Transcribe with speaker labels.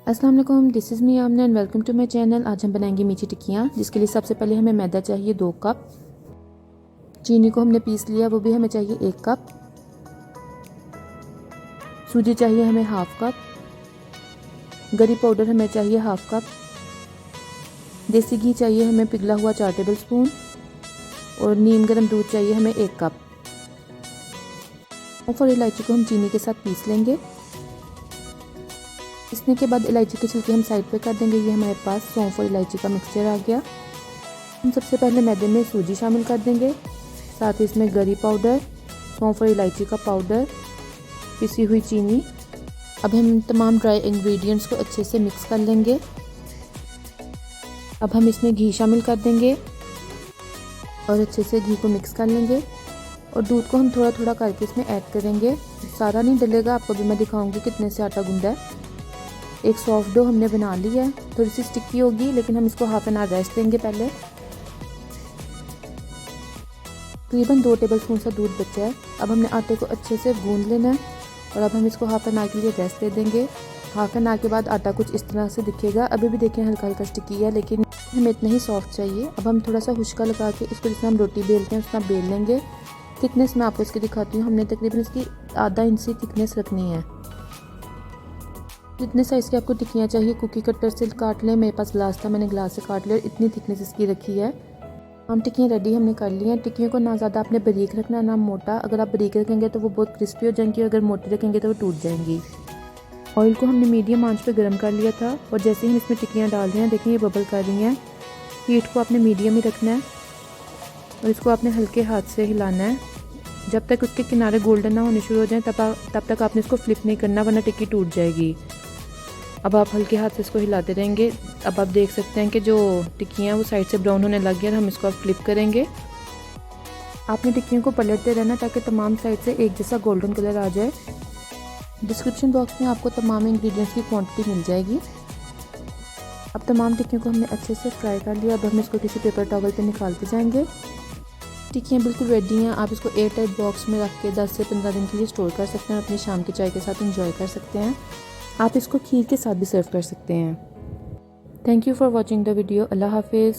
Speaker 1: अस्सलाम वालेकुम, this is me Amna and welcome to my channel. आज हम बनाएंगे मीठी टिक्कियाँ, जिसके लिए सबसे पहले हमें मैदा चाहिए 2 कप। चीनी को हमने पीस लिया, वो भी हमें चाहिए 1 कप। सूजी चाहिए हमें हाफ कप। गरी पाउडर हमें चाहिए हाफ कप। देसी घी चाहिए हमें पिघला हुआ 4 टेबल स्पून। और नीम गर्म दूध चाहिए हमें 1 कप। सौंफ और इलायची को हम चीनी के साथ पीस लेंगे। पीसने के बाद इलायची के छिलके हम साइड पे कर देंगे। ये हमारे पास सौंफ और इलायची का मिक्सचर आ गया। हम सबसे पहले मैदे में सूजी शामिल कर देंगे, साथ ही इसमें गरी पाउडर, सौंफ और इलायची का पाउडर, पिसी हुई चीनी। अब हम तमाम ड्राई इंग्रेडिएंट्स को अच्छे से मिक्स कर लेंगे। अब हम इसमें घी शामिल कर देंगे और अच्छे से घी को मिक्स कर लेंगे। और दूध को हम थोड़ा थोड़ा करके इसमें ऐड करेंगे, सारा नहीं डलेगा। आपको भी मैं दिखाऊंगी कितने से आटा गूंदा है। एक सॉफ्ट डो हमने बना लिया है, थोड़ी सी स्टिकी होगी लेकिन हम इसको हाफ एन आवर रेस्ट देंगे। पहले तकरीबन 2 टेबल स्पून सा दूध बचा है। अब हमने आटे को अच्छे से गूंद लेना है और अब हम इसको हाफ एन आवर के लिए रेस्ट दे देंगे। हाफ एन आवर के बाद आटा कुछ इस तरह से दिखेगा। अभी भी देखें हल्का हल्का स्टिकी है, लेकिन हमें इतना ही सॉफ्ट चाहिए। अब हम थोड़ा सा हुश्का लगा के इसको जिस हम रोटी बेलते हैं उस तरह बेल लेंगे। थिकनेस मैं आपको इसकी दिखाती हूँ। हमने तकरीबन इसकी आधा इंच की थिकनेस रखनी है। जितने साइज़ की आपको टिक्कियाँ चाहिए कुकी कटर से काट लें। मेरे पास ग्लास था, मैंने ग्लास से काट लिया। इतनी थिकनेस इसकी रखी है। हम टिक्कियाँ रेडी हमने कर ली हैं। टिक्कियों को ना ज़्यादा आपने बारीक रखना ना मोटा। अगर आप बारीक रखेंगे तो वो बहुत क्रिस्पी हो जाएंगी, अगर मोटी रखेंगे तो वो टूट जाएंगी। ऑयल को हमने मीडियम आंच पे गर्म कर लिया था और जैसे ही हम इसमें टिक्कियाँ डाल रहे हैं, देखिए ये बबल कर रही हैं। हीट को आपने मीडियम ही रखना है और इसको आपने हल्के हाथ से हिलाना है जब तक उसके किनारे गोल्डन ना होने शुरू हो जाए। तब तक आपने इसको फ्लिप नहीं करना, वरना टिक्की टूट जाएगी। अब आप हल्के हाथ से इसको हिलाते रहेंगे। अब आप देख सकते हैं कि जो टिक्कियाँ वो साइड से ब्राउन होने लग गया। हम इसको अब फ्लिप करेंगे। आपने टिक्कियों को पलटते रहना ताकि तमाम साइड से एक जैसा गोल्डन कलर आ जाए। डिस्क्रिप्शन बॉक्स में आपको तमाम इंग्रेडिएंट्स की क्वांटिटी मिल जाएगी। अब तमाम टिक्कियों को हमने अच्छे से फ्राई कर लिया। अब हम इसको किसी पेपर टॉवल पे निकालते जाएंगे। टिक्कियाँ बिल्कुल रेडी हैं। आप इसको एयर टाइट बॉक्स में रख के 10 से 15 दिन के लिए स्टोर कर सकते हैं। अपनी शाम की चाय के साथ इंजॉय कर सकते हैं। आप इसको खीर के साथ भी सर्व कर सकते हैं। Thank you for watching the video. अल्लाह हाफिज़।